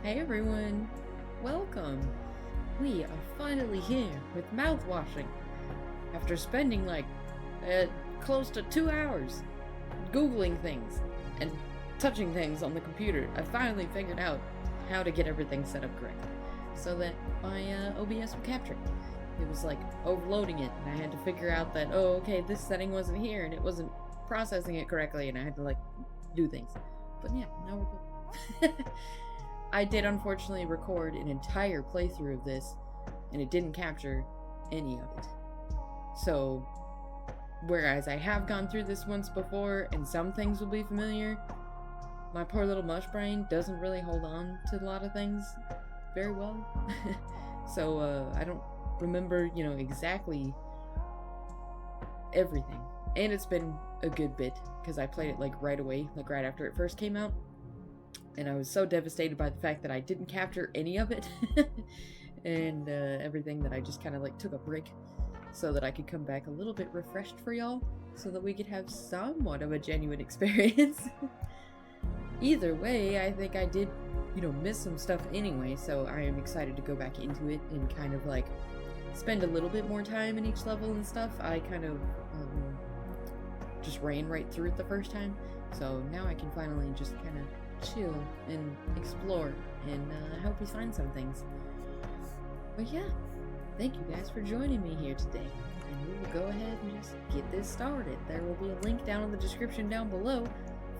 Hey everyone, welcome. We are finally here with Mouthwashing. After spending close to 2 hours Googling things and touching things on the computer, I finally figured out how to get everything set up correctly so that my OBS would capture it. It was like overloading it, and I had to figure out that, oh, okay, this setting wasn't here and it wasn't processing it correctly, and I had to do things. But yeah, now we're good. I did unfortunately record an entire playthrough of this, and it didn't capture any of it. So, whereas I have gone through this once before, and some things will be familiar, my poor little mush brain doesn't really hold on to a lot of things very well. So, I don't remember, exactly everything. And it's been a good bit, because I played it, right away, right after it first came out. And I was so devastated by the fact that I didn't capture any of it. And everything that I just kind of took a break so that I could come back a little bit refreshed for y'all, so that we could have somewhat of a genuine experience. Either way, I think I did, miss some stuff anyway, so I am excited to go back into it and kind of spend a little bit more time in each level and stuff. I kind of just ran right through it the first time, so now I can finally just kind of chill and explore, and I hope we find some things. But yeah, thank you guys for joining me here today, and we will go ahead and just get this started. There will be a link down in the description down below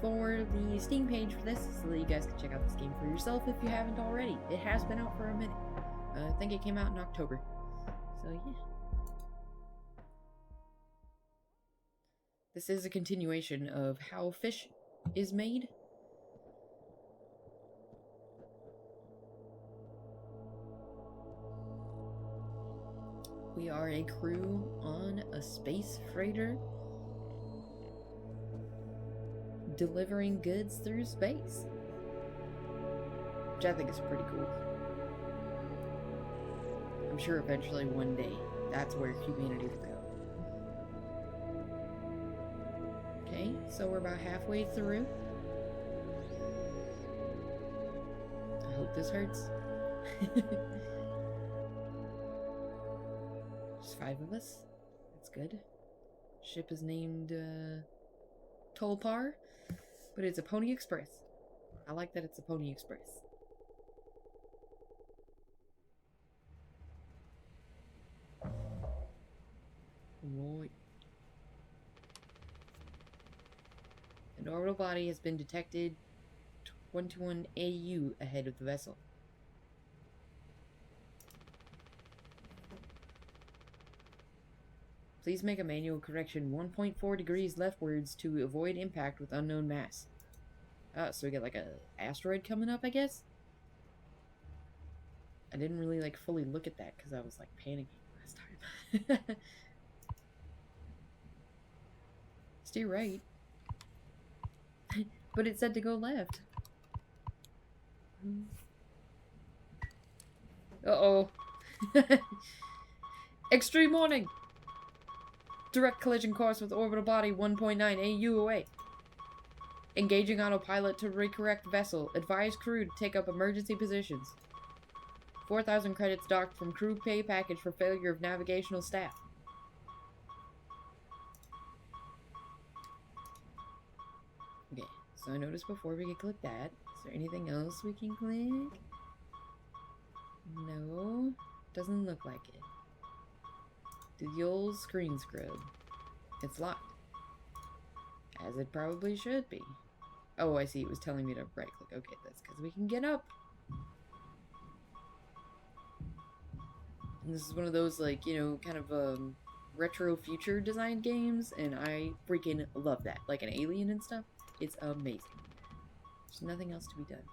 for the Steam page for this, so that you guys can check out this game for yourself if you haven't already. It has been out for a minute. I think it came out in October. So yeah. This is a continuation of how fish is made. We are a crew on a space freighter delivering goods through space, which I think is pretty cool. I'm sure eventually one day that's where humanity will go. Okay, so we're about halfway through. I hope this hurts. There's 5 of us. That's good. Ship is named Tulpar, but it's a Pony Express. I like that it's a Pony Express. Right. An orbital body has been detected 21 AU ahead of the vessel. Please make a manual correction 1.4 degrees leftwards to avoid impact with unknown mass. So we got a asteroid coming up, I guess? I didn't really fully look at that because I was panicking last time. Stay right. But it said to go left. Uh-oh. Extreme warning! Direct collision course with orbital body 1.9 AU away. Engaging autopilot to recorrect vessel. Advise crew to take up emergency positions. 4,000 credits docked from crew pay package for failure of navigational staff. Okay, so I noticed before we could click that. Is there anything else we can click? No, doesn't look like it. The old screen scrub. It's locked. As it probably should be. Oh, I see. It was telling me to right click. Okay, that's because we can get up. And this is one of those, kind of, retro future design games, and I freaking love that. Like an alien and stuff. It's amazing. There's nothing else to be done.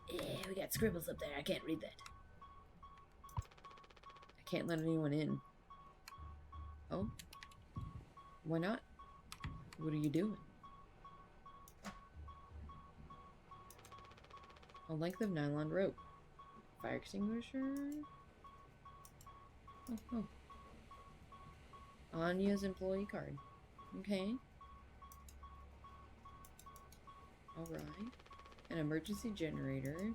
Yeah, we got scribbles up there. I can't read that. I can't let anyone in. Oh? Why not? What are you doing? A length of nylon rope. Fire extinguisher? Oh. Anya's employee card. Okay. Alright. An emergency generator.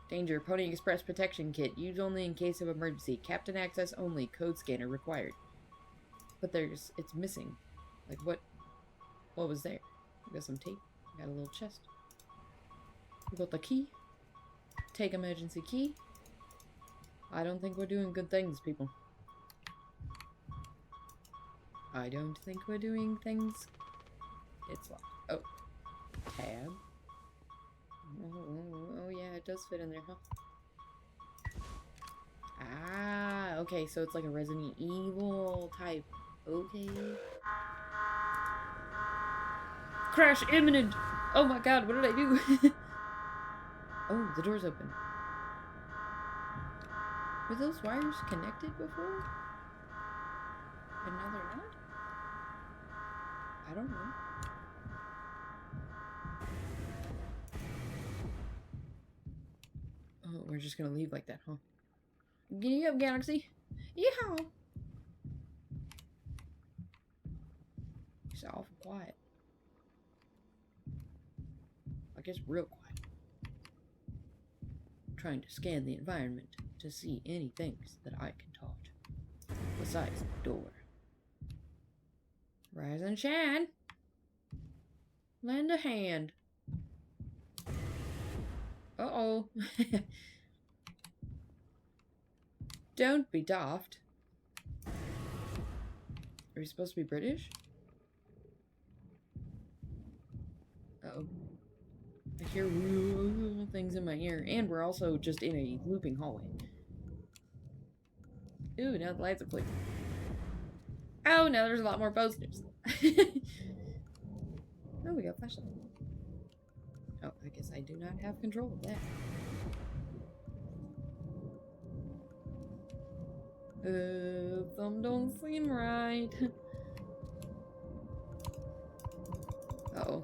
Danger. Pony Express protection kit. Used only in case of emergency. Captain access only. Code scanner required. But it's missing. Like what was there? We got some tape. We got a little chest. We got the key. Take emergency key. I don't think we're doing good things, people. I don't think we're doing things. It's locked. Oh. Tab. Oh, yeah, it does fit in there, huh? Ah, okay, so it's like a Resident Evil type. Okay. Crash imminent! Oh my god, what did I do? Oh, the door's open. Were those wires connected before? And now they're not? I don't know. Oh, we're just gonna leave like that, huh? Giddy up, Galaxy! Yeehaw! It's awful quiet. I guess real quiet. I'm trying to scan the environment to see any things that I can touch. Besides the door. Rise and shine! Lend a hand. Uh-oh. Don't be daft. Are you supposed to be British? Uh-oh. I hear things in my ear. And we're also just in a looping hallway. Ooh, now the lights are flickering. Oh, now there's a lot more posters. Oh, we got flashlight. Oh, I guess I do not have control of that. Thumb don't seem right. Uh-oh.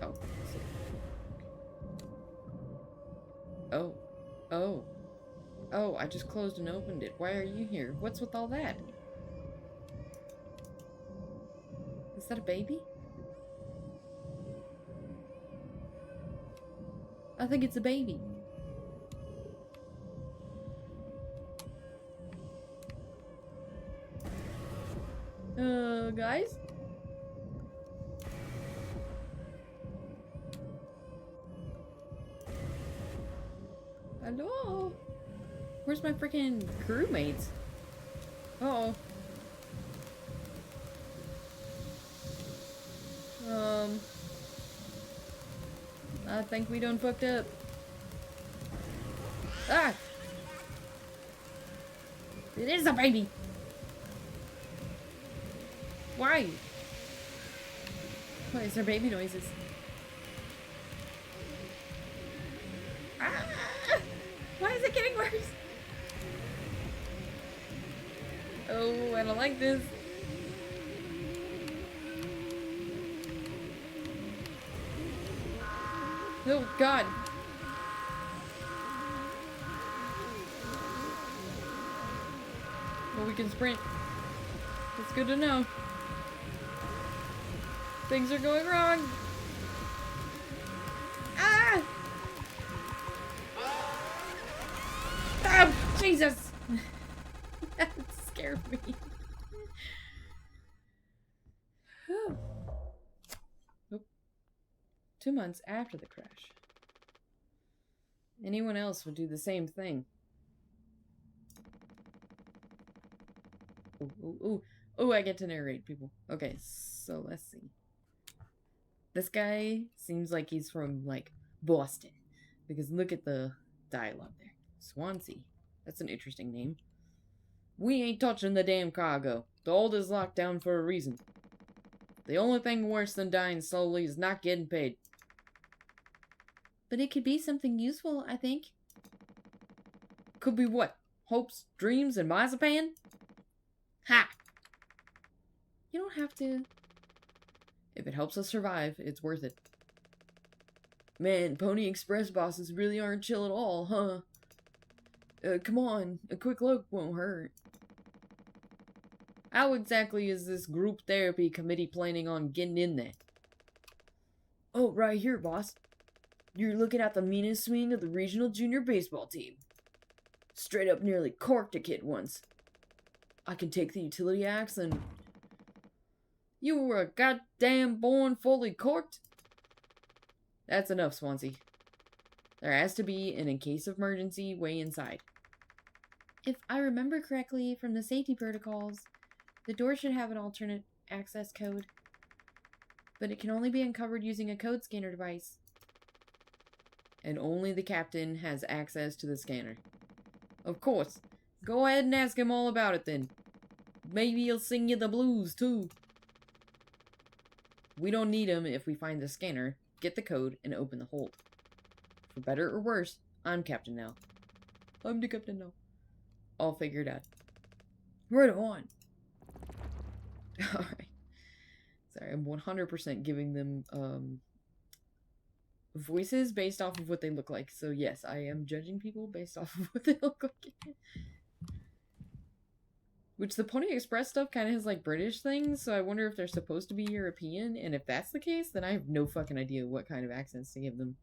Oh. Oh. Oh. Oh, I just closed and opened it. Why are you here? What's with all that? Is that a baby? I think it's a baby. Guys? Hello? Where's my freaking crewmates? Uh-oh. I think we done fucked up. Ah! It is a baby! Why? Why is there baby noises? Ah! Why is it getting worse? Oh, I don't like this. Oh, God. Well, we can sprint. It's good to know. Things are going wrong. Ah! Oh, Jesus! That scared me. Oh. 2 months after the crash. Anyone else would do the same thing. Ooh, ooh, ooh. Oh, I get to narrate people. Okay, so let's see. This guy seems like he's from, like, Boston. Because look at the dialogue there. Swansea. That's an interesting name. We ain't touching the damn cargo. The hold is locked down for a reason. The only thing worse than dying slowly is not getting paid. But it could be something useful, I think. Could be what? Hopes, dreams, and marzipan? Ha! You don't have to. If it helps us survive, it's worth it. Man, Pony Express bosses really aren't chill at all, huh? Come on, a quick look won't hurt. How exactly is this group therapy committee planning on getting in there? Oh, right here, boss. You're looking at the meanest swing of the regional junior baseball team. Straight up nearly corked a kid once. I can take the utility axe and... You were a goddamn born fully corked? That's enough, Swansea. There has to be an in case of emergency way inside. If I remember correctly from the safety protocols, the door should have an alternate access code. But it can only be uncovered using a code scanner device. And only the captain has access to the scanner. Of course. Go ahead and ask him all about it then. Maybe he'll sing you the blues too. We don't need him if we find the scanner, get the code, and open the hold. For better or worse, I'm captain now. I'm the captain now. All figured out. Right on. Alright. Sorry, I'm 100% giving them, voices based off of what they look like. So yes, I am judging people based off of what they look like. Which the Pony Express stuff kind of has like British things, so I wonder if they're supposed to be European, and if that's the case, then I have no fucking idea what kind of accents to give them.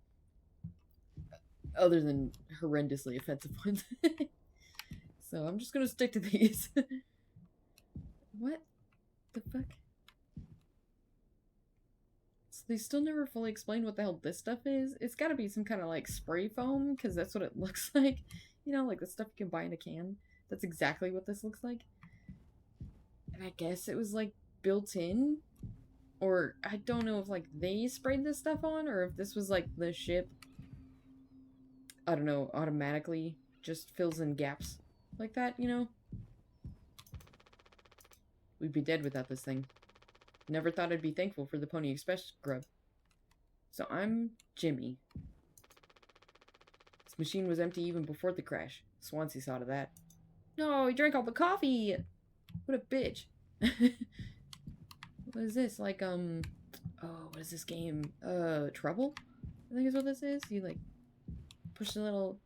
Other than horrendously offensive ones. So I'm just gonna stick to these. What the fuck? So they still never fully explained what the hell this stuff is. It's gotta be some kind of like spray foam, because that's what it looks like. You know, like the stuff you can buy in a can. That's exactly what this looks like. And I guess it was like built in. Or I don't know if like they sprayed this stuff on, or if this was like the ship, I don't know, automatically just fills in gaps like that, you know? We'd be dead without this thing. Never thought I'd be thankful for the Pony Express grub. So I'm Jimmy. This machine was empty even before the crash. Swansea saw to that. No, he drank all the coffee! What a bitch. What is this? Like, oh, what is this game? Trouble? I think is what this is. You, like, push the little...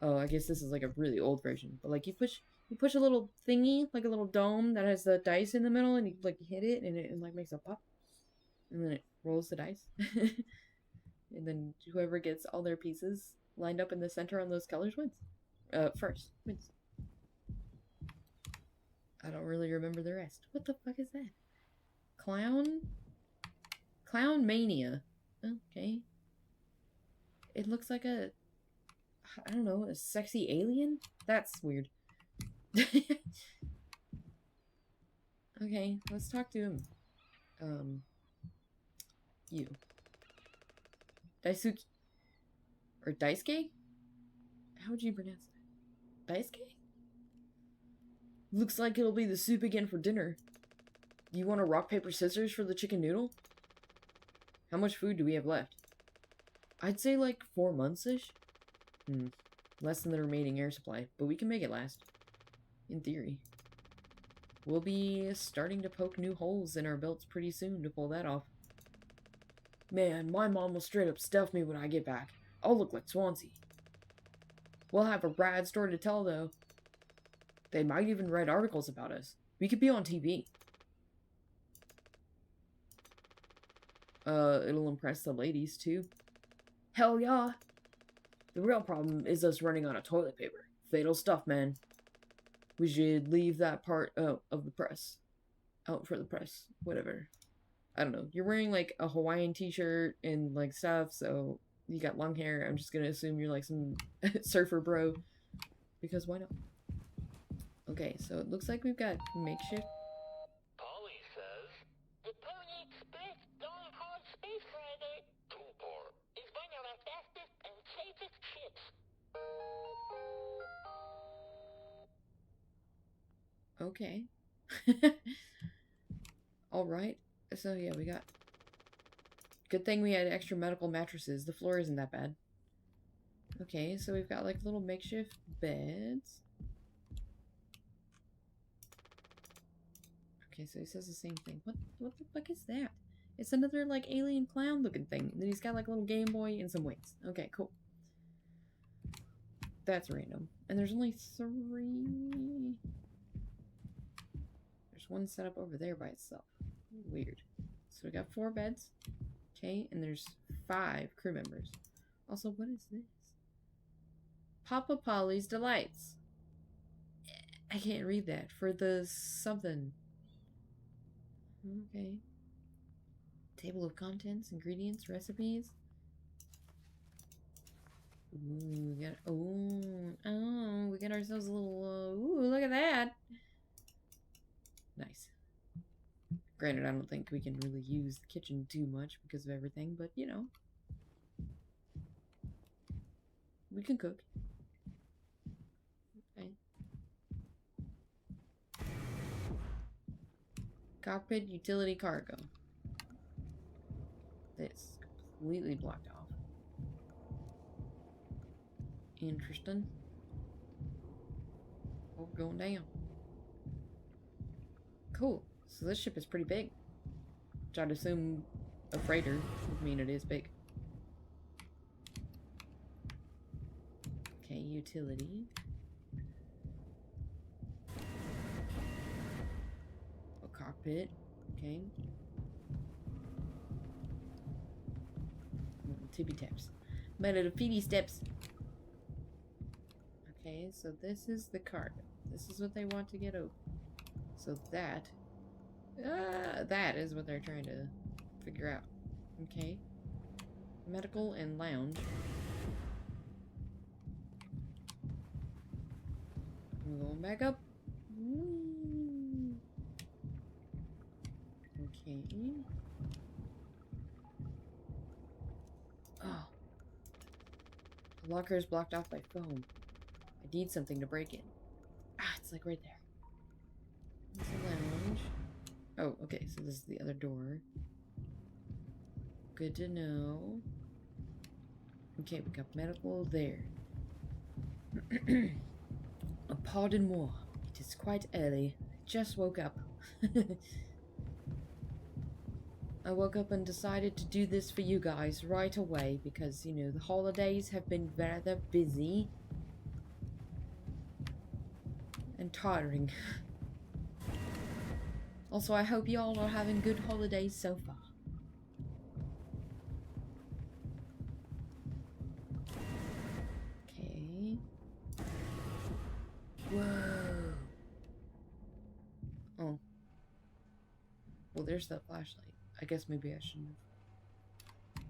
Oh, I guess this is, like, a really old version. But, like, you push a little thingy, like a little dome that has the dice in the middle, and you, like, hit it, and it, like, makes a pop. And then it rolls the dice. And then whoever gets all their pieces lined up in the center on those colors wins. First. Wins. I don't really remember the rest. What the fuck is that? Clown? Clown Mania. Okay. It looks like a... I don't know, a sexy alien? That's weird. Okay, let's talk to him. You. Daisuke? Or Daisuke? How would you pronounce that? Daisuke? Looks like it'll be the soup again for dinner. You want a rock, paper, scissors for the chicken noodle? How much food do we have left? I'd say like 4 months-ish. Less than the remaining air supply, but we can make it last. In theory. We'll be starting to poke new holes in our belts pretty soon to pull that off. Man, my mom will straight up stuff me when I get back. I'll look like Swansea. We'll have a rad story to tell, though. They might even write articles about us. We could be on TV. It'll impress the ladies, too. Hell yeah! The real problem is us running out of toilet paper. Fatal stuff, man. We should leave that part of the press. Out for the press. Whatever. I don't know. You're wearing, like, a Hawaiian t-shirt and, like, stuff, so you got long hair. I'm just gonna assume you're, like, some surfer bro. Because why not? Okay, so it looks like we've got makeshift. Polly says, the Pony Express going hard space Friday. Tulpar is one of our fastest and safest ships. Okay. Alright. So yeah, we got... Good thing we had extra medical mattresses. The floor isn't that bad. Okay, so we've got like little makeshift beds. Okay, so he says the same thing. What the fuck is that? It's another like alien clown looking thing. And then he's got like a little Game Boy and some weights. Okay, cool. That's random. And there's only 3... There's one set up over there by itself. Weird. So we got 4 beds. Okay, and there's 5 crew members. Also, what is this? Papa Polly's Delights. I can't read that. For the something. Okay. Table of contents, ingredients, recipes. Ooh, we got, we got ourselves a little, ooh, look at that. Nice. Granted, I don't think we can really use the kitchen too much because of everything, but you know. We can cook. Okay. Cockpit utility cargo. This completely blocked off. Interesting. Oh, we're going down. Cool. So this ship is pretty big. Which I'd assume a freighter would mean it is big. Okay, utility. A cockpit. Okay. Tippy taps. My little feety steps. Okay, so this is the cargo. This is what they want to get over. So that is what they're trying to figure out. Okay. Medical and lounge. I'm going back up. Okay. Oh. The locker is blocked off by foam. I need something to break in. Ah, it's like right there. There's a lounge. Oh, okay, so this is the other door. Good to know. Okay, we got medical there. Pardon-moi. It is quite early. I just woke up. I woke up and decided to do this for you guys right away because, you know, the holidays have been rather busy and tiring. Also, I hope you all are having good holidays so far. Okay. Whoa. Oh. Well, there's that flashlight. I guess maybe I shouldn't have.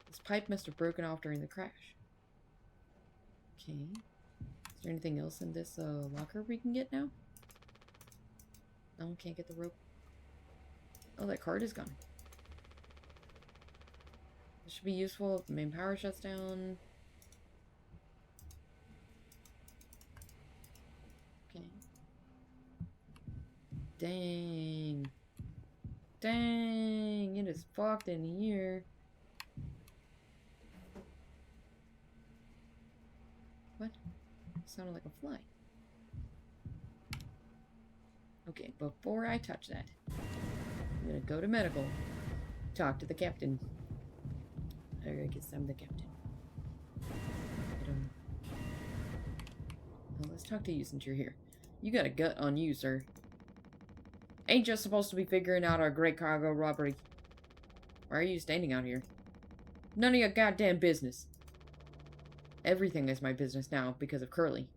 This pipe must have broken off during the crash. Okay. Is there anything else in this locker we can get now? No, can't get the rope. Oh, that card is gone. This should be useful if the main power shuts down. Okay. Dang. Dang, it is fucked in here. What? It sounded like a fly. Okay, before I touch that, I'm gonna go to medical, talk to the captain. I guess I'm the captain. Well, let's talk to you since you're here. You got a gut on you, sir. Ain't just supposed to be figuring out our great cargo robbery. Why are you standing out here? None of your goddamn business. Everything is my business now because of Curly.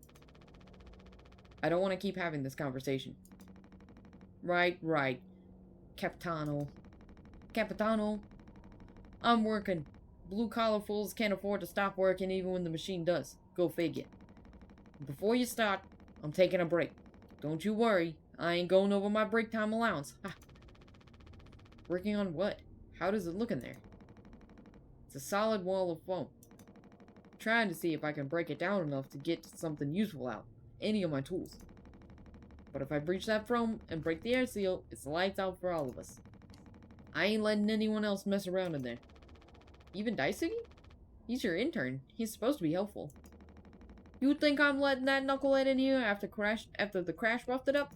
I don't want to keep having this conversation. Right. Capitano. I'm working. Blue-collar fools can't afford to stop working even when the machine does. Go figure. Before you start, I'm taking a break. Don't you worry. I ain't going over my break time allowance. Ha. Working on what? How does it look in there? It's a solid wall of foam. Trying to see if I can break it down enough to get something useful out. Any of my tools. But if I breach that foam and break the air seal, it's lights out for all of us. I ain't letting anyone else mess around in there. Even Daisuke? He's your intern. He's supposed to be helpful. You think I'm letting that knucklehead in here after the crash roughed it up?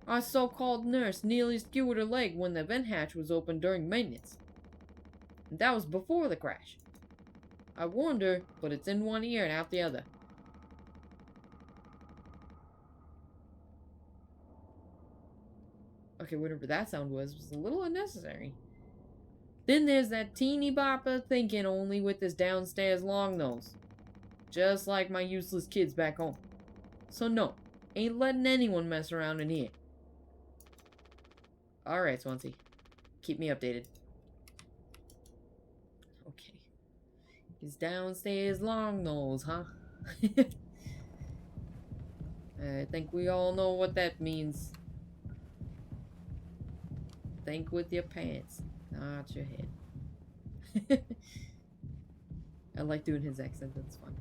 Our so-called nurse nearly skewered her leg when the vent hatch was open during maintenance. And that was before the crash. I warned her, but it's in one ear and out the other. Okay, whatever that sound was a little unnecessary. Then there's that teeny bopper thinking only with this downstairs long nose. Just like my useless kids back home. So no, ain't letting anyone mess around in here. Alright, Swansea. Keep me updated. Okay. His downstairs long nose, huh? I think we all know what that means. Think with your pants, not your head. I like doing his accent, that's fun.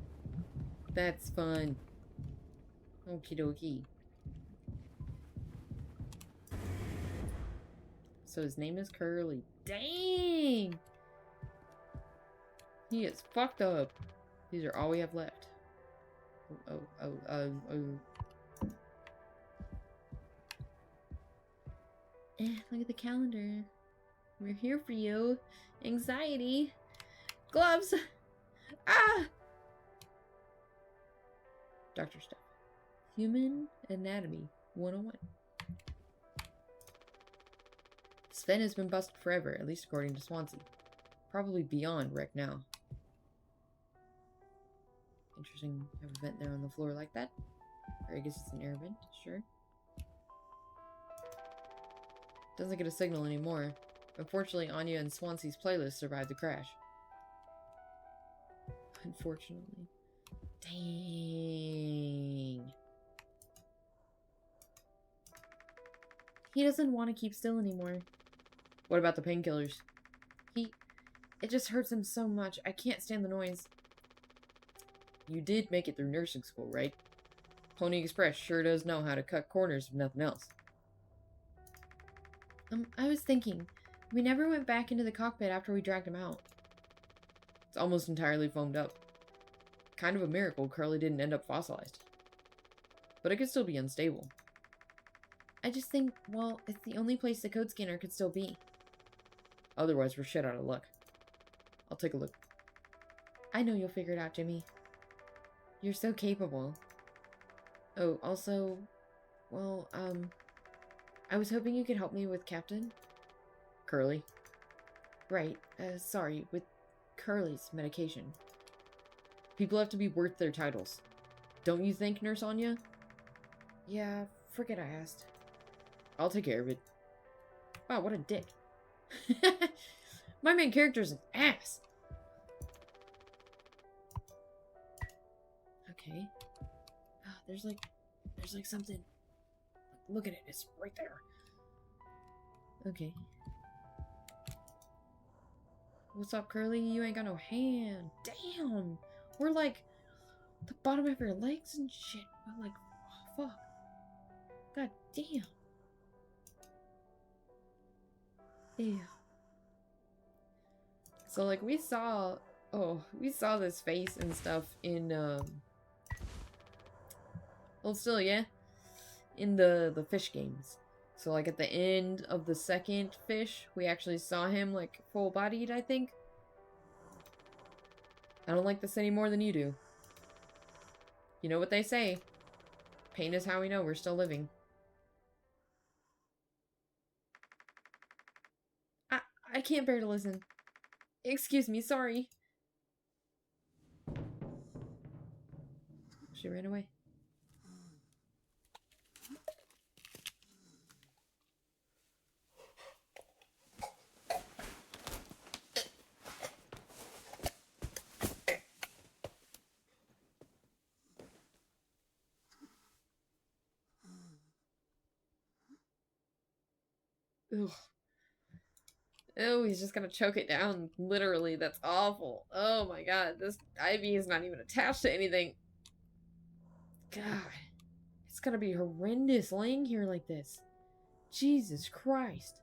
That's fun. Okie dokie. So his name is Curly. Dang! He is fucked up. These are all we have left. Look at the calendar. We're here for you. Anxiety. Gloves! Ah! Doctor stuff. Human Anatomy 101. Sven has been busted forever, at least according to Swansea. Probably beyond wreck now. Interesting, have a vent there on the floor like that. Or I guess it's an air vent, sure. Doesn't get a signal anymore. Unfortunately, Anya and Swansea's playlist survived the crash. Unfortunately. Dang. He doesn't want to keep still anymore. What about the painkillers? It just hurts him so much. I can't stand the noise. You did make it through nursing school, right? Pony Express sure does know how to cut corners if nothing else. I was thinking, we never went back into the cockpit after we dragged him out. It's almost entirely foamed up. Kind of a miracle Curly didn't end up fossilized. But it could still be unstable. I just think, well, it's the only place the code scanner could still be. Otherwise, we're shit out of luck. I'll take a look. I know you'll figure it out, Jimmy. You're so capable. Oh, also, well, I was hoping you could help me with Captain. Curly? Right, sorry, with Curly's medication. People have to be worth their titles. Don't you think, Nurse Anya? Yeah, forget I asked. I'll take care of it. Wow, what a dick. My main character's an ass. Okay. There's like something. Look at it, it's right there. Okay. What's up, Curly? You ain't got no hand. Damn! We're like the bottom of your legs and shit. I'm like, oh, fuck. God damn. Yeah. So like we saw this face and stuff in well still yeah. In the fish games. So like at the end of the second fish, we actually saw him like full bodied, I think. I don't like this any more than you do. You know what they say. Pain is how we know we're still living. I can't bear to listen. Excuse me, sorry. She ran away. Ugh. Oh, he's just gonna choke it down. Literally, that's awful. Oh my god, this IV is not even attached to anything. God. It's gonna be horrendous laying here like this. Jesus Christ.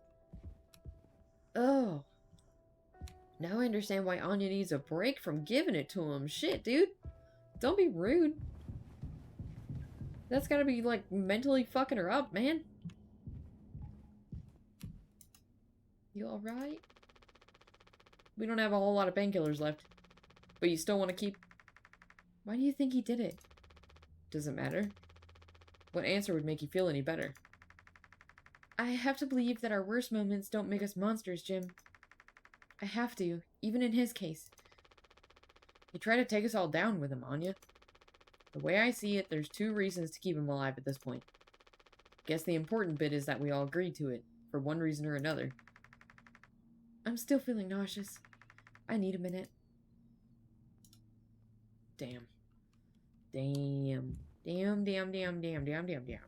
Oh. Now I understand why Anya needs a break from giving it to him. Shit, dude. Don't be rude. That's gotta be, like, mentally fucking her up, man. You alright? We don't have a whole lot of painkillers left. But you still want to keep... Why do you think he did it? Does it matter? What answer would make you feel any better? I have to believe that our worst moments don't make us monsters, Jim. I have to, even in his case. He tried to take us all down with him, Anya. The way I see it, there's 2 reasons to keep him alive at this point. Guess the important bit is that we all agreed to it, for one reason or another. I'm still feeling nauseous. I need a minute. Damn. Damn. Damn, damn, damn, damn, damn, damn, damn.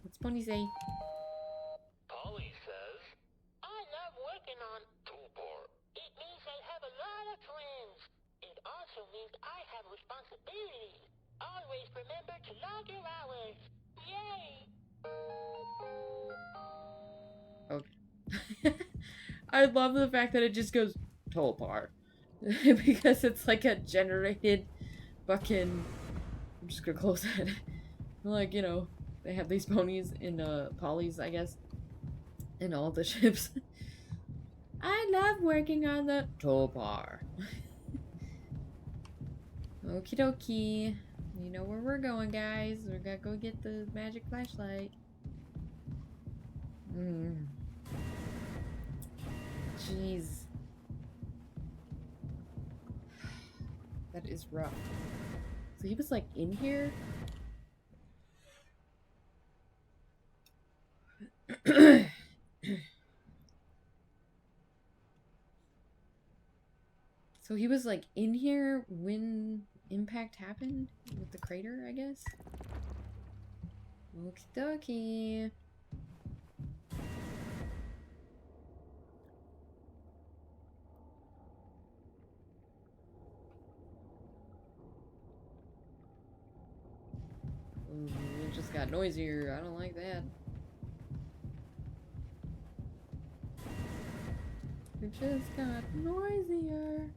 What's Pony say? Polly says, I love working on Tulpar. It means I have a lot of friends. It also means I have responsibilities. Always remember to log your hours. Yay! Okay. I love the fact that it just goes Tulpar. Because it's like a generated fucking... I'm just gonna close that. Like, you know, they have these ponies in polys, I guess. In all the ships. I love working on the Tulpar. Okie dokie. You know where we're going, guys. We're gonna go get the magic flashlight. Jeez. That is rough. So he was like in here? So he was like in here when impact happened with the crater, I guess? Okie dokie. Ooh, it just got noisier. I don't like that. It just got noisier.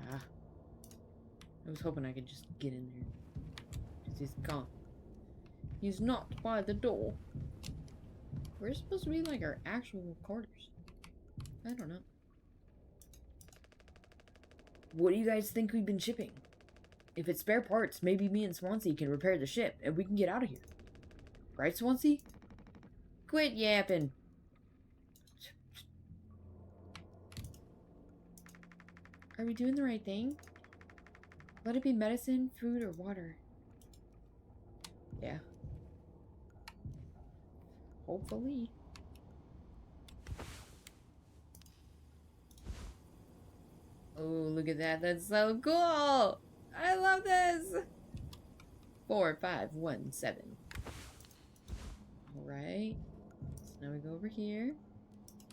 Ah. I was hoping I could just get in there. Because he's gone. He's not by the door. Where's supposed to be like our actual quarters? I don't know. What do you guys think we've been shipping? If it's spare parts, maybe me and Swansea can repair the ship and we can get out of here. Right, Swansea? Quit yapping. Are we doing the right thing? Let it be medicine, food, or water. Yeah. Hopefully. Oh, look at that. That's so cool. I love this. 4517. Alright. So now we go over here.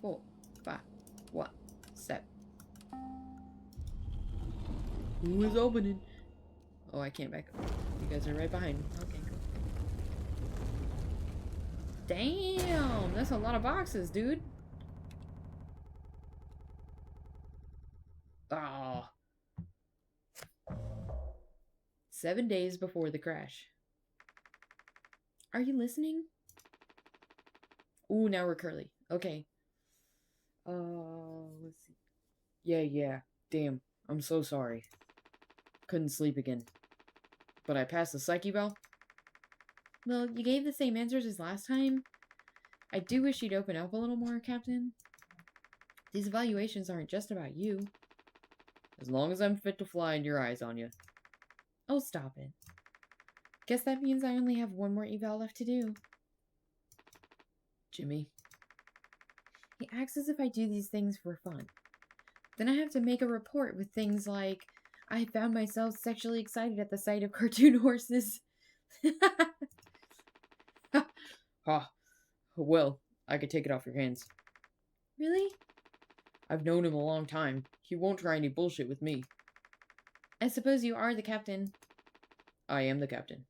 4517. Who is opening? Oh, I can't back up. You guys are right behind me. Okay, cool. Damn, that's a lot of boxes, dude. Oh. 7 days before the crash. Are you listening? Ooh, now we're curly. Okay. Let's see. Yeah. Damn, I'm so sorry. Couldn't sleep again. But I passed the psyche bell? Well, you gave the same answers as last time. I do wish you'd open up a little more, Captain. These evaluations aren't just about you. As long as I'm fit to fly in your eyes, Anya. Oh, stop it. Guess that means I only have one more eval left to do. Jimmy. He acts as if I do these things for fun. Then I have to make a report with things like, I found myself sexually excited at the sight of cartoon horses. Ha. Well, I could take it off your hands. Really? I've known him a long time. He won't try any bullshit with me. I suppose you are the captain. I am the captain.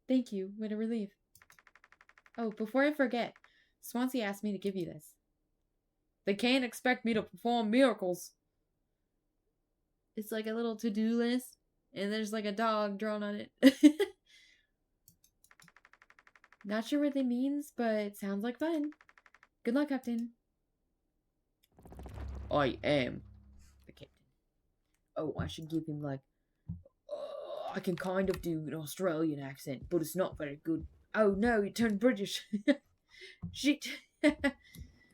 Thank you. What a relief. Oh, before I forget, Swansea asked me to give you this. They can't expect me to perform miracles. It's like a little to-do list, and there's like a dog drawn on it. Not sure what it means, but it sounds like fun. Good luck, Captain. I am the captain. Oh, I should give him like... I can kind of do an Australian accent, but it's not very good. Oh no, it turned British. Shit.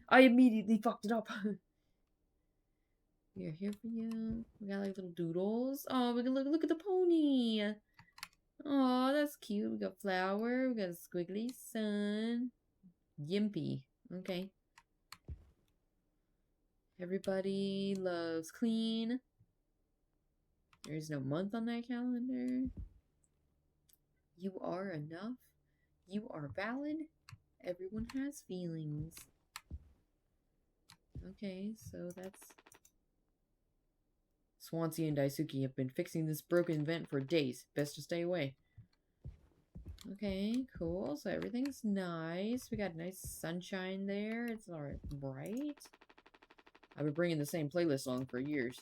I immediately fucked it up. We are here for you. We got like little doodles. Oh, we can look at the pony. Oh, that's cute. We got flower. We got a squiggly sun. Yimpy. Okay. Everybody loves clean. There's no month on that calendar. You are enough. You are valid. Everyone has feelings. Okay, so that's... Swansea and Daisuke have been fixing this broken vent for days. Best to stay away. Okay, cool. So everything's nice. We got nice sunshine there. It's alright, bright. I've been bringing the same playlist along for years.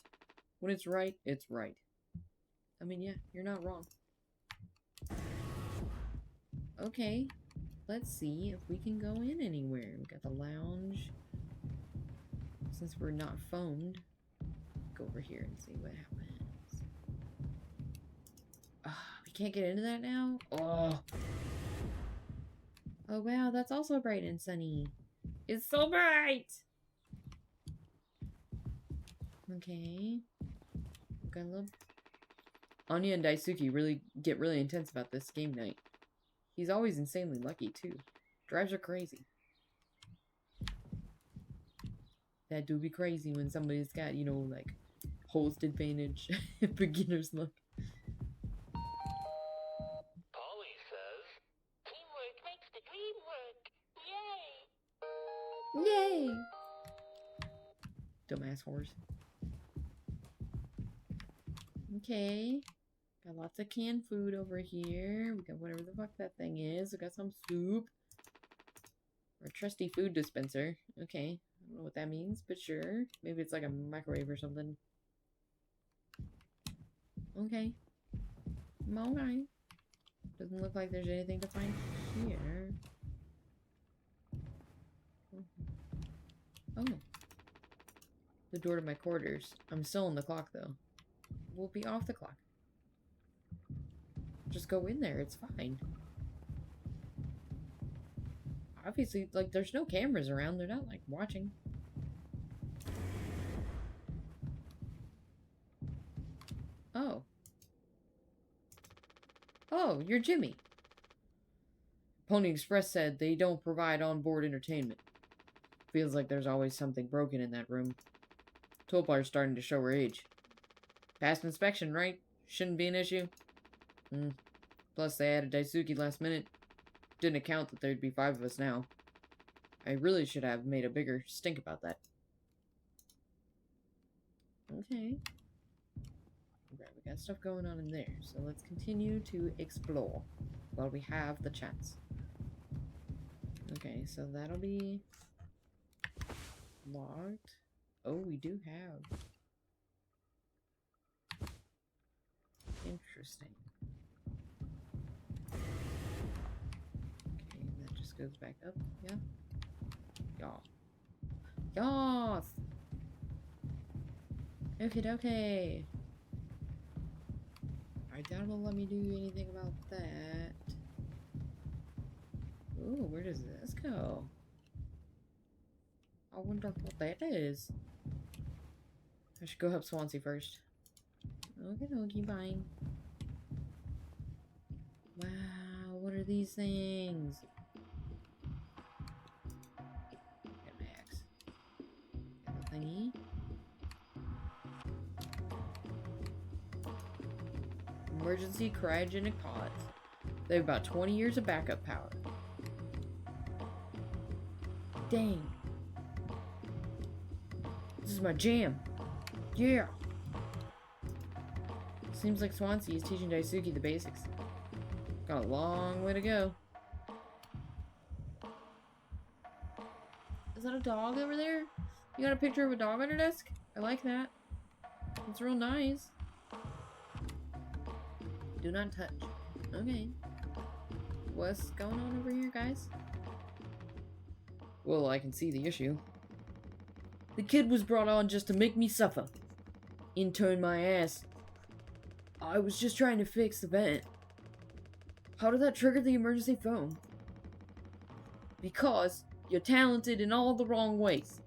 When it's right, it's right. I mean, yeah, you're not wrong. Okay, let's see if we can go in anywhere. We got the lounge. Since we're not phoned, go over here and see what happens. We can't get into that now? Oh. Oh wow, that's also bright and sunny. It's so bright! Okay. Got a little... Anya and Daisuke get really intense about this game night. He's always insanely lucky, too. Drives her crazy. That do be crazy when somebody's got, you know, like, host advantage, beginner's luck. Polly says, teamwork makes the dream work. Yay! Yay! Dumbass horse. Okay. Got lots of canned food over here. We got whatever the fuck that thing is. We got some soup. Or a trusty food dispenser. Okay. I don't know what that means, but sure. Maybe it's like a microwave or something. Okay. Okay. Doesn't look like there's anything to find here. Oh. The door to my quarters. I'm still on the clock, though. We'll be off the clock. Just go in there. It's fine. Obviously, like, there's no cameras around. They're not, like, watching. Oh. Oh, you're Jimmy. Pony Express said they don't provide on-board entertainment. Feels like there's always something broken in that room. Tulpar's starting to show her age. Past inspection, right? Shouldn't be an issue. Plus, they added Daisuke last minute. Didn't account that there'd be 5 of us now. I really should have made a bigger stink about that. Okay. Right, we got stuff going on in there, so let's continue to explore while we have the chance. Okay, so that'll be locked. Oh, we do have. Interesting. Okay, that just goes back up, yeah? Yas! Okay. I doubt it'll let me do anything about that. Ooh, where does this go? I wonder what that is. I should go help Swansea first. Okay, fine. Wow, what are these things? Got my axe. Got the thingy. Emergency cryogenic pods. They have about 20 years of backup power. Dang. This is my jam. Yeah. Seems like Swansea is teaching Daisuke the basics. Got a long way to go. Is that a dog over there? You got a picture of a dog on your desk? I like that. It's real nice. Do not touch. Okay. What's going on over here, guys? Well, I can see the issue. The kid was brought on just to make me suffer. Intern my ass. I was just trying to fix the vent. How did that trigger the emergency phone? Because you're talented in all the wrong ways.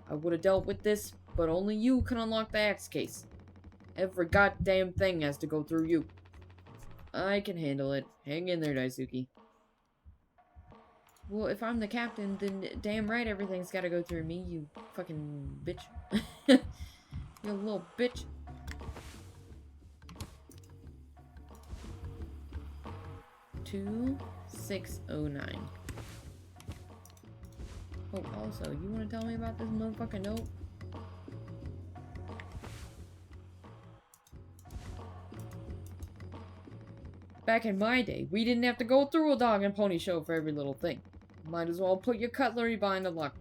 I would have dealt with this, but only you can unlock the axe case. Every goddamn thing has to go through you. I can handle it. Hang in there, Daisuke. Well, if I'm the captain, then damn right everything's gotta go through me, you fucking bitch. You little bitch. Two 609. Oh, also, you wanna tell me about this motherfucking note? Back in my day, we didn't have to go through a dog and pony show for every little thing. Might as well put your cutlery behind the lock.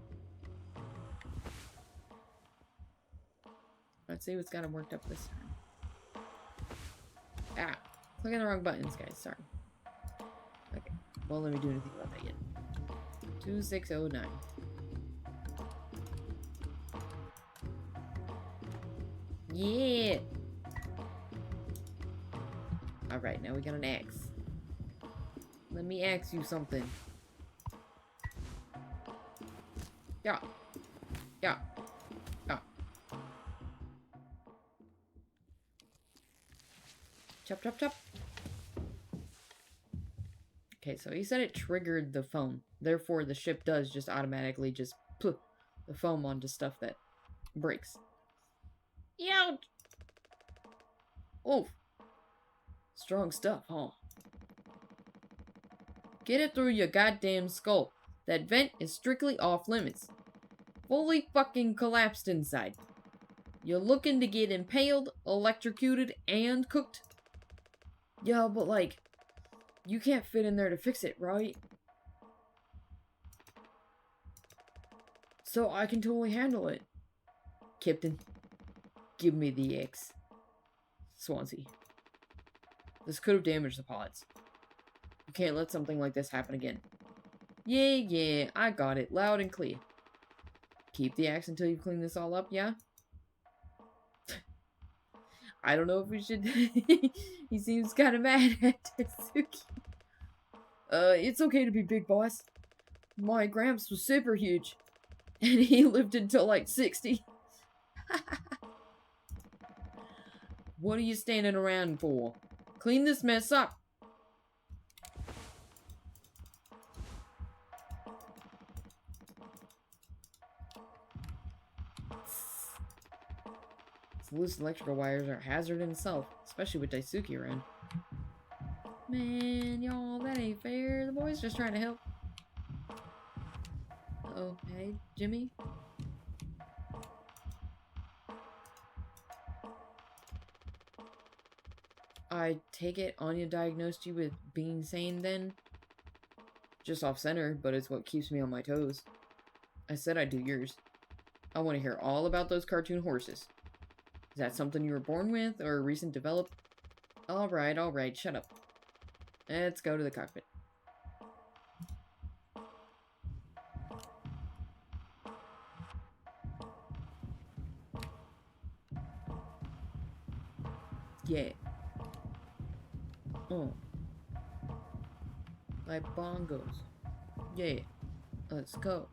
Let's see what's got him worked up this time. Ah, clicking the wrong buttons, guys. Sorry. Okay, won't let me do anything about that yet. 2609. Yeah! Alright, now we got an axe. Let me ask you something. Yeah. Yeah. Yeah. Chop, chop, chop. Okay, so he said it triggered the foam. Therefore, the ship does just automatically just put the foam onto stuff that breaks. Ouch! Oof. Strong stuff, huh? Get it through your goddamn skull. That vent is strictly off limits. Fully fucking collapsed inside. You're looking to get impaled, electrocuted, and cooked? Yeah, but like, you can't fit in there to fix it, right? So I can totally handle it. Captain, give me the axe. Swansea. This could have damaged the pods. You can't let something like this happen again. Yeah, I got it. Loud and clear. Keep the axe until you clean this all up, yeah? I don't know if we should... He seems kind of mad at Tetsuki. It's okay to be big, boss. My Gramps was super huge. And he lived until like 60. What are you standing around for? Clean this mess up. Loose electrical wires are a hazard in itself, especially with Daisuke around. Man, y'all, that ain't fair. The boy's just trying to help. Uh-oh, hey, Jimmy? I take it Anya diagnosed you with being sane then? Just off center, but it's what keeps me on my toes. I said I'd do yours. I want to hear all about those cartoon horses. Is that something you were born with, or a recent develop? Alright, shut up. Let's go to the cockpit. Yeah. Oh. Like bongos. Yeah. Let's go.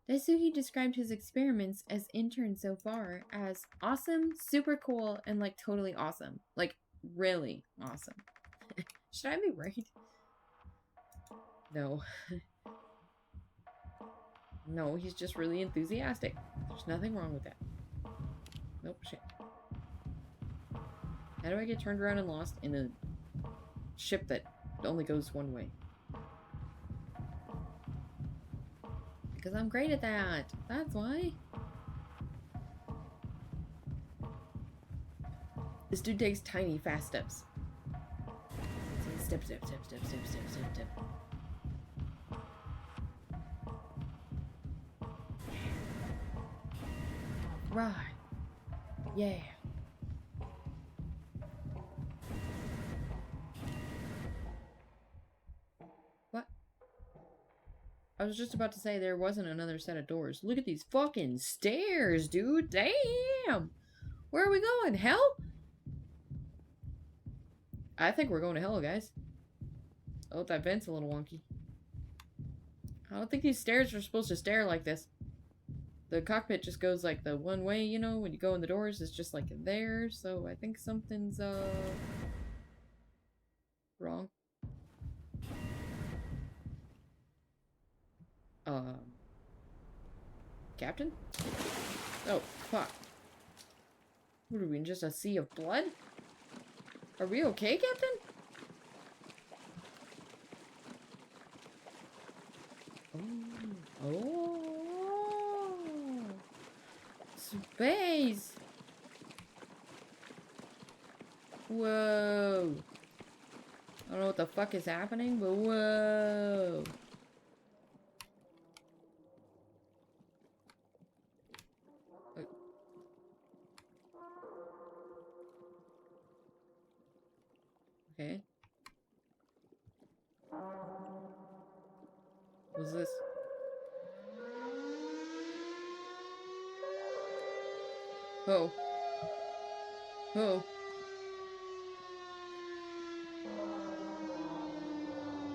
Daisuke described his experiments as interns so far as awesome, super cool, and like totally awesome. Like, really awesome. Should I be right? No. No, he's just really enthusiastic. There's nothing wrong with that. Nope, shit. How do I get turned around and lost in a ship that only goes one way? Because I'm great at that. That's why. This dude takes tiny, fast steps. Step. Right. Yeah. What? I was just about to say there wasn't another set of doors. Look at these fucking stairs, dude. Damn. Where are we going? Hell? I think we're going to hell, guys. Oh, that vent's a little wonky. I don't think these stairs are supposed to stare like this. The cockpit just goes like the one way, you know, when you go in the doors, it's just like there, so I think something's, wrong. Captain? Oh, fuck. What are we in, just a sea of blood? Are we okay, Captain? Oh. Space. Whoa. I don't know what the fuck is happening, but whoa. Okay. What's this? Oh. Oh.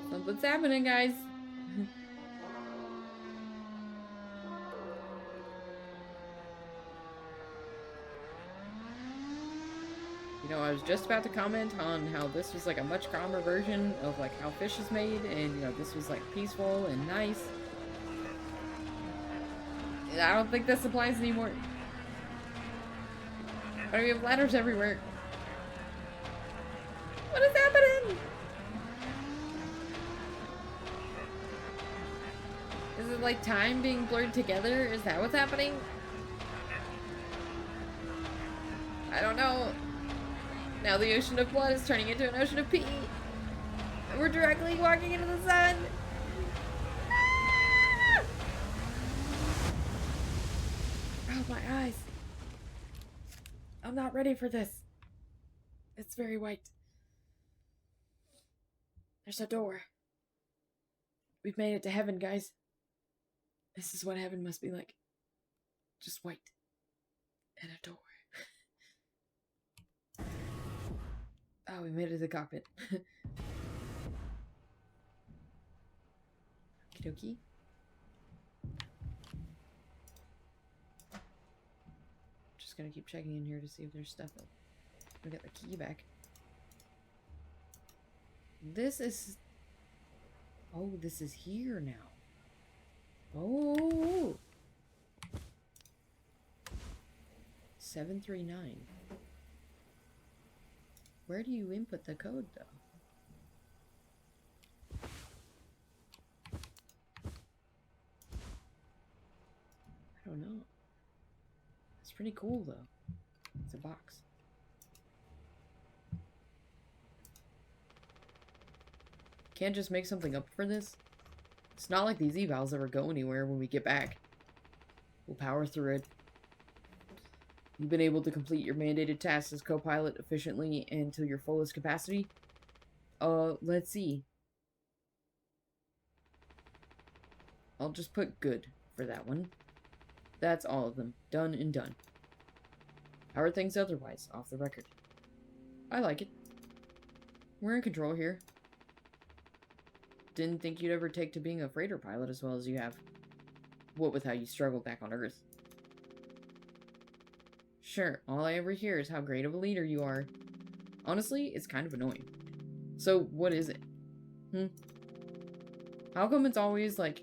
Something's happening, guys. You know, I was just about to comment on how this was like a much calmer version of like how fish is made, and you know, this was like peaceful and nice. I don't think this applies anymore. Why do we have ladders everywhere? What is happening? Is it like time being blurred together? Is that what's happening? I don't know. Now the ocean of blood is turning into an ocean of pee. We're directly walking into the sun. Ah! Oh, my eyes. I'm not ready for this. It's very white. There's a door. We've made it to heaven, guys. This is what heaven must be like. Just white. And a door. Oh, we made it to the cockpit. Okie dokie. Just gonna keep checking in here to see if there's stuff up. We got the key back. This is... Oh, this is here now. Oh! 739. Where do you input the code, though? I don't know. It's pretty cool, though. It's a box. Can't just make something up for this? It's not like these evals ever go anywhere when we get back. We'll power through it. You've been able to complete your mandated tasks as co-pilot efficiently and to your fullest capacity? Let's see. I'll just put good for that one. That's all of them. Done and done. How are things otherwise, off the record? I like it. We're in control here. Didn't think you'd ever take to being a freighter pilot as well as you have. What with how you struggled back on Earth. Sure, all I ever hear is how great of a leader you are. Honestly, it's kind of annoying. So, what is it? How come it's always like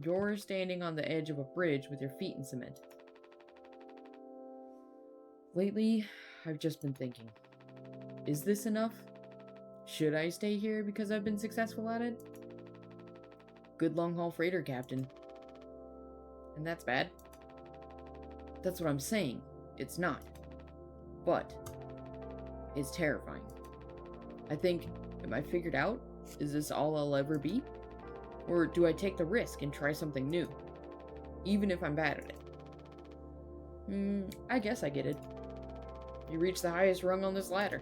you're standing on the edge of a bridge with your feet in cement? Lately, I've just been thinking. Is this enough? Should I stay here because I've been successful at it? Good long-haul freighter captain. And that's bad? That's what I'm saying. It's not. But it's terrifying. I think, am I figured out? Is this all I'll ever be? Or do I take the risk and try something new? Even if I'm bad at it. I guess I get it. You reached the highest rung on this ladder.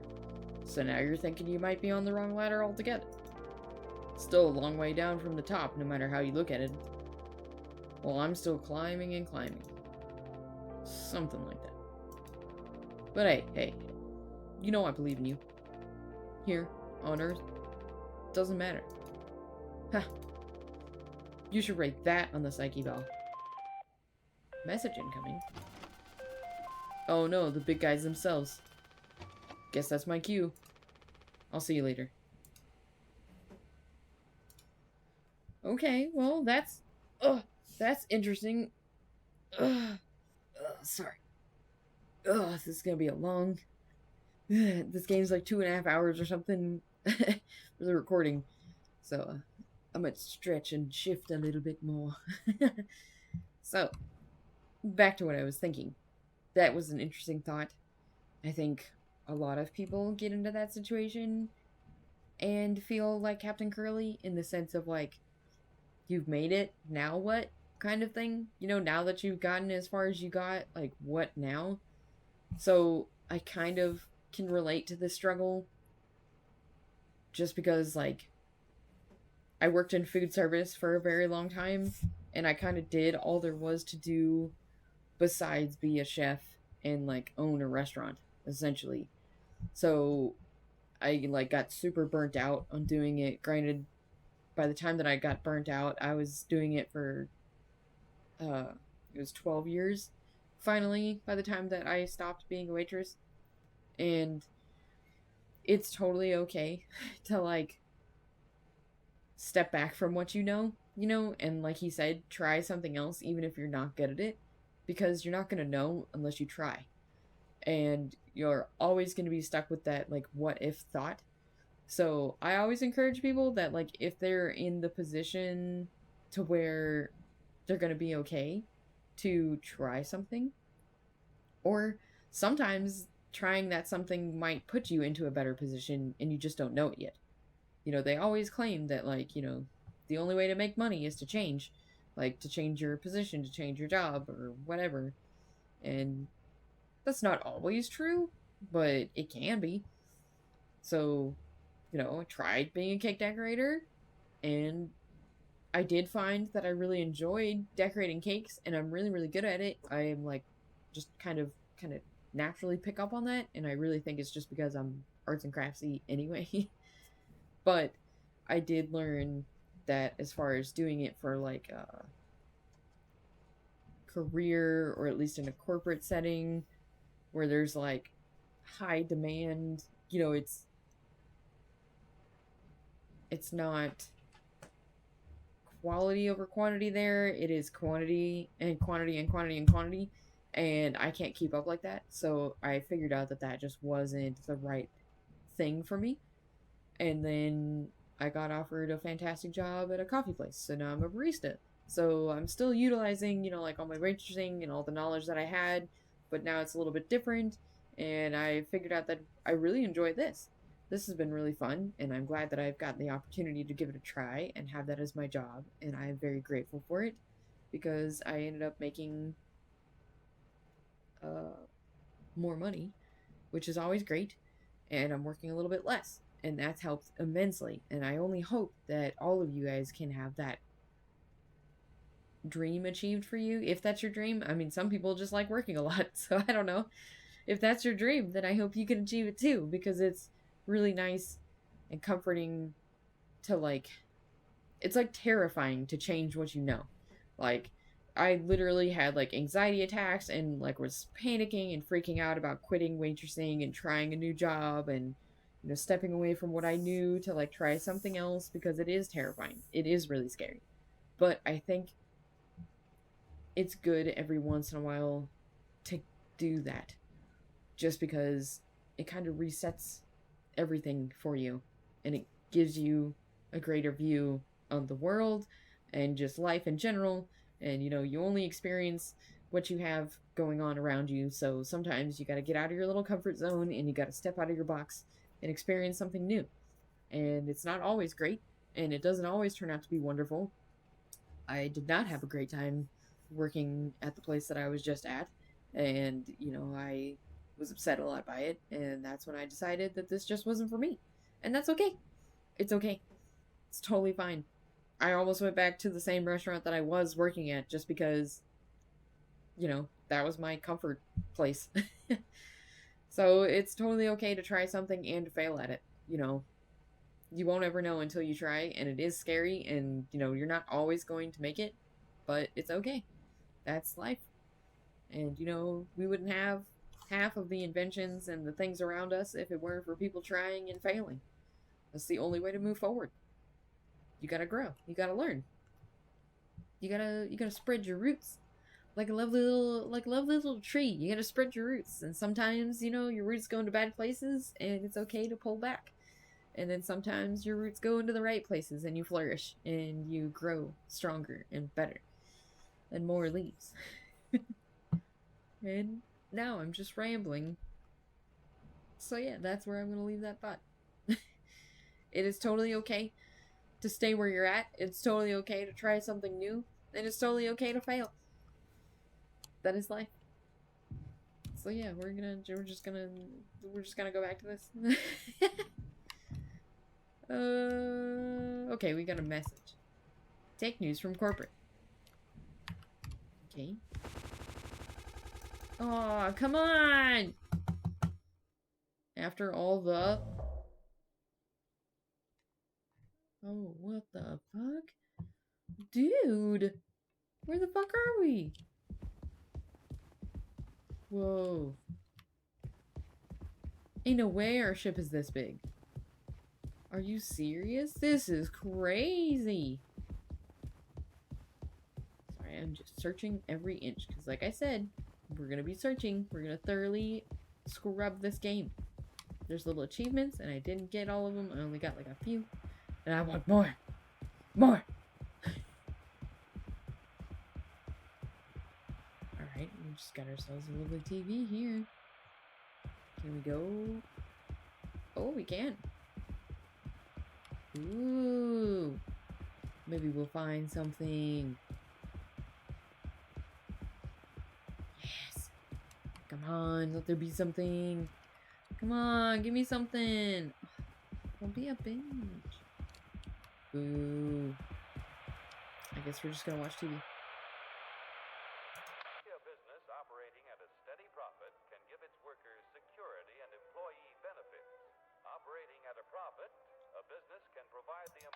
So now you're thinking you might be on the wrong ladder altogether. Still a long way down from the top, no matter how you look at it. Well, I'm still climbing and climbing. Something like that. But hey, you know I believe in you. Here, on Earth, doesn't matter. Ha! You should rate that on the Psyche Bell. Message incoming. Oh no, the big guys themselves. Guess that's my cue. I'll see you later. Okay, well, that's interesting. Sorry. This is gonna be a long... This game's like 2.5 hours or something for the recording. So, I might stretch and shift a little bit more. So, back to what I was thinking. That was an interesting thought. I think a lot of people get into that situation and feel like Captain Curly in the sense of like, you've made it, now what kind of thing? You know, now that you've gotten as far as you got, like, what now? So I kind of can relate to this struggle just because, like, I worked in food service for a very long time and I kind of did all there was to do besides be a chef and, like, own a restaurant, essentially. So I, like, got super burnt out on doing it. Granted, by the time that I got burnt out, I was doing it for, it was 12 years, finally, by the time that I stopped being a waitress. And it's totally okay to, like, step back from what you know, and like he said, try something else, even if you're not good at it, because you're not going to know unless you try. And you're always going to be stuck with that, like, what if thought. So I always encourage people that, like, if they're in the position to where they're going to be okay, to try something. Or sometimes trying that something might put you into a better position and you just don't know it yet. You know, they always claim that, like, you know, the only way to make money is to change. Like, to change your position, to change your job, or whatever. And that's not always true, but it can be. So, you know, I tried being a cake decorator, and I did find that I really enjoyed decorating cakes, and I'm really, really good at it. I am, like, just kind of naturally pick up on that, and I really think it's just because I'm arts and craftsy anyway. But I did learn that as far as doing it for, like, a career, or at least in a corporate setting where there's, like, high demand, you know, it's not quality over quantity there. It is quantity and quantity and quantity and quantity. And I can't keep up like that. So I figured out that that just wasn't the right thing for me. And then I got offered a fantastic job at a coffee place. So now I'm a barista. So I'm still utilizing, you know, like, all my waitressing and all the knowledge that I had. But now it's a little bit different. And I figured out that I really enjoy this. This has been really fun, and I'm glad that I've gotten the opportunity to give it a try and have that as my job, and I'm very grateful for it, because I ended up making more money, which is always great, and I'm working a little bit less, and that's helped immensely, and I only hope that all of you guys can have that dream achieved for you, if that's your dream. I mean, some people just like working a lot, so I don't know. If that's your dream, then I hope you can achieve it too, because it's really nice and comforting to, like, it's like terrifying to change what you know. Like, I literally had, like, anxiety attacks and, like, was panicking and freaking out about quitting waitressing and trying a new job and, you know, stepping away from what I knew to, like, try something else, because it is terrifying. It is really scary. But I think it's good every once in a while to do that, just because it kind of resets everything for you, and it gives you a greater view of the world and just life in general. And, you know, you only experience what you have going on around you, so sometimes you got to get out of your little comfort zone and you got to step out of your box and experience something new. And it's not always great, and it doesn't always turn out to be wonderful. I did not have a great time working at the place that I was just at, and, you know, I was upset a lot by it, and that's when I decided that this just wasn't for me. And that's okay. It's okay. It's totally fine. I almost went back to the same restaurant that I was working at just because, you know, that was my comfort place. So it's totally okay to try something and to fail at it. You know, you won't ever know until you try, and it is scary, and, you know, you're not always going to make it, but it's okay. That's life. And, you know, we wouldn't have half of the inventions and the things around us if it weren't for people trying and failing. That's the only way to move forward. You gotta grow. You gotta learn. You gotta spread your roots. Like a lovely little tree. You gotta spread your roots. And sometimes, you know, your roots go into bad places and it's okay to pull back. And then sometimes your roots go into the right places and you flourish and you grow stronger and better. And more leaves. And now I'm just rambling. So yeah, that's where I'm gonna leave that thought. It is totally okay to stay where you're at. It's totally okay to try something new. And it's totally okay to fail. That is life. So yeah, we're just gonna go back to this. Okay, we got a message. Take news from corporate. Okay. Oh, come on! After all the... Oh, what the fuck? Dude! Where the fuck are we? Whoa. Ain't no way our ship is this big. Are you serious? This is crazy. Sorry, I'm just searching every inch. Because like I said, we're going to be searching. We're going to thoroughly scrub this game. There's little achievements, and I didn't get all of them. I only got like a few. And I want more. More! Alright, we just got ourselves a lovely TV here. Can we go? Oh, we can. Ooh. Maybe we'll find something. Yes. Come on, let there be something. Come on, give me something. Don't be a binge. Ooh. I guess we're just gonna watch TV. A business operating at a steady profit can give its workers security and employee benefits. Operating at a profit, a business can provide the...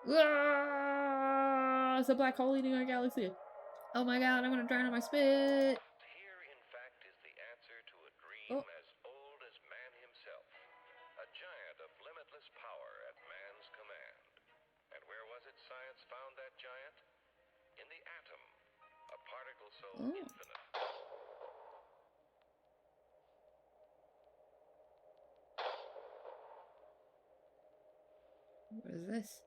Ah, it's a black hole eating our galaxy. Oh my god, I'm gonna drown in my spit. Here, in fact, is the answer to a dream as old as man himself. A giant of limitless power at man's command. And where was it science found that giant? In the atom. A particle so infinite. What is this?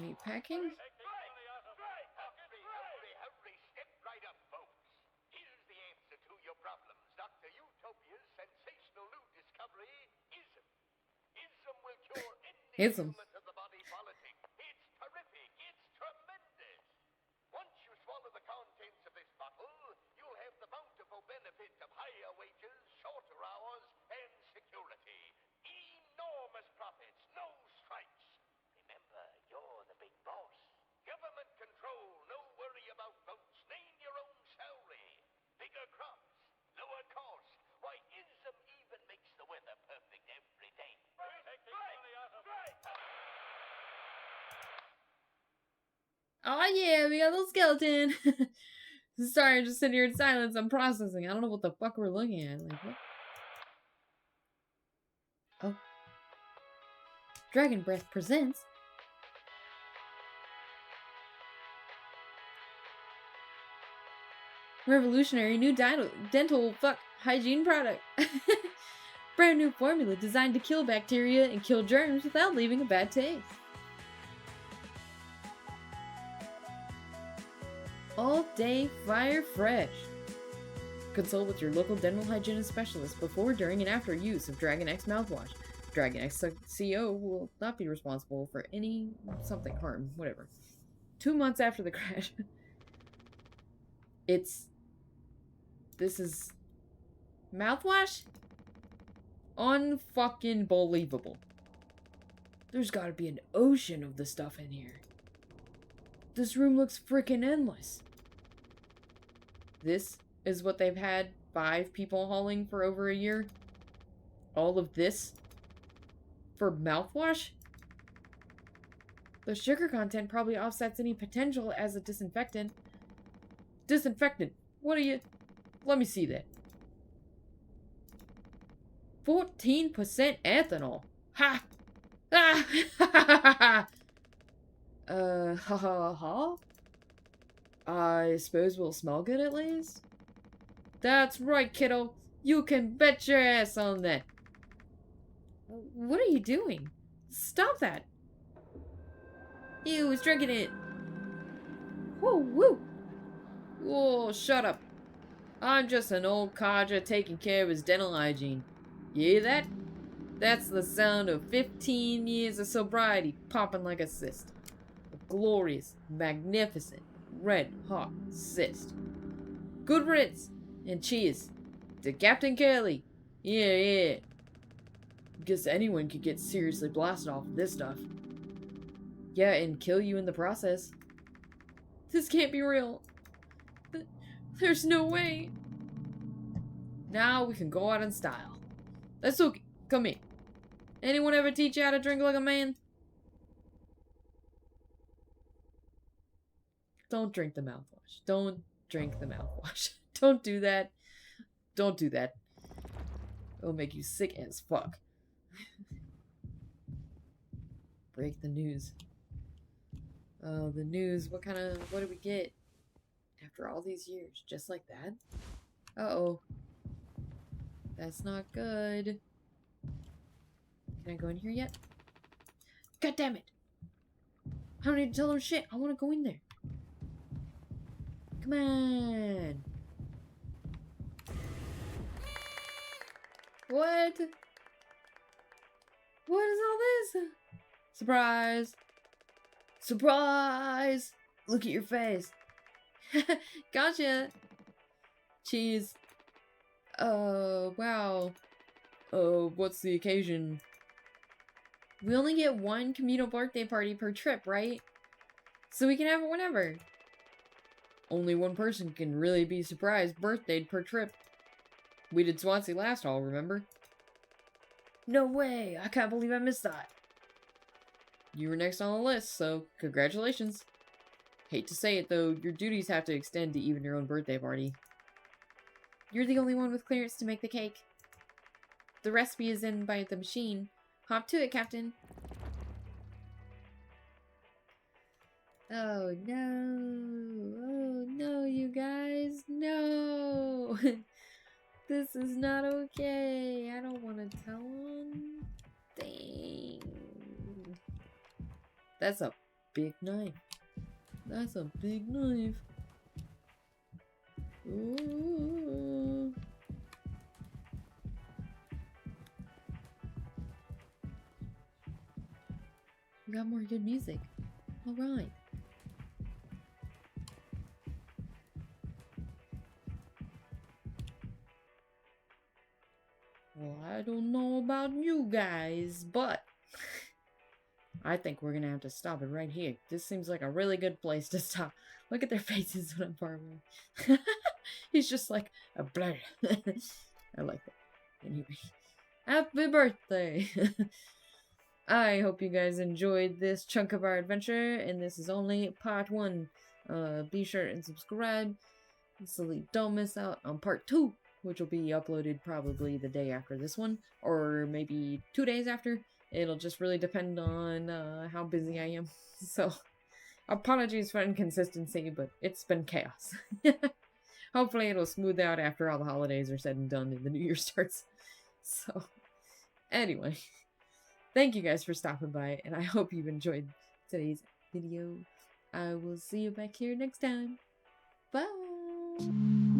Meat packing? Hurry, step right up, folks. Here's the answer to your problems. Dr. Utopia's sensational new discovery, ISM. ISM will cure any Ism. ailment of the body politic. It's terrific. It's tremendous. Once you swallow the contents of this bottle, you'll have the bountiful benefit of higher wages, shorter hours, and security. Enormous profits, no strikes. Remember, you're the big boss. Government control, no worry about votes. Name your own salary. Bigger crops, lower cost. Why, ISM even makes the weather perfect every day. Oh yeah, we got a little skeleton. Sorry, I'm just sitting here in silence. I'm processing. I don't know what the fuck we're looking at. Like, what? Oh. Dragon Breath presents... revolutionary new dental hygiene product. Brand new formula designed to kill bacteria and kill germs without leaving a bad taste. all day fire fresh. Consult with your local dental hygienist specialist before, during, and after use of Dragon X mouthwash. Dragon X CO will not be responsible for any something harm, whatever. 2 months after the crash. This is mouthwash? Unfucking believable. There's gotta be an ocean of the stuff in here. This room looks freaking endless. This is what they've had 5 people hauling for over a year? All of this? For mouthwash? The sugar content probably offsets any potential as a disinfectant. Disinfectant? What are you... Let me see that. 14% ethanol. Ha! Ah! Ha. I suppose we'll smell good at least? That's right, kiddo. You can bet your ass on that. What are you doing? Stop that. Ew, was drinking it. Whoa, woo. Whoa, shut up. I'm just an old codger taking care of his dental hygiene. You hear that? That's the sound of 15 years of sobriety popping like a cyst. A glorious, magnificent, red-hot cyst. Good riddance, and cheers to Captain Kelly. Yeah. Guess anyone could get seriously blasted off of this stuff. Yeah, and kill you in the process. This can't be real. There's no way. Now we can go out in style. Letsuki, come here. Anyone ever teach you how to drink like a man? Don't drink the mouthwash. Don't drink the mouthwash. Don't do that. Don't do that. It'll make you sick as fuck. Break the news. Oh, the news. What do we get? After all these years. Just like that? Uh-oh. That's not good. Can I go in here yet? God damn it! I don't need to tell them shit. I want to go in there. Come on. What? What is all this? Surprise. Surprise! Look at your face. Gotcha. Cheese. Wow. What's the occasion? We only get 1 communal birthday party per trip, right? So we can have it whenever. Only 1 person can really be surprised birthdayed per trip. We did Swansea last fall, remember? No way! I can't believe I missed that. You were next on the list, so congratulations. Hate to say it though, your duties have to extend to even your own birthday party. You're the only one with clearance to make the cake. The recipe is in by the machine. Hop to it, Captain. Oh no. Oh no, you guys. No. This is not okay. I don't want to tell him. Dang. That's a big knife. That's a big knife. Ooh. We got more good music. Alright. Well, I don't know about you guys, but I think we're gonna have to stop it right here. This seems like a really good place to stop. Look at their faces when I'm far away. He's just like a blur. I like that. Anyway, happy birthday! I hope you guys enjoyed this chunk of our adventure, and this is only part 1. Be sure and subscribe so that you don't miss out on part 2, which will be uploaded probably the day after this one, or maybe 2 days after. It'll just really depend on how busy I am. So, apologies for inconsistency, but it's been chaos. Hopefully it'll smooth out after all the holidays are said and done and the new year starts. So, anyway. Thank you guys for stopping by, and I hope you've enjoyed today's video. I will see you back here next time. Bye.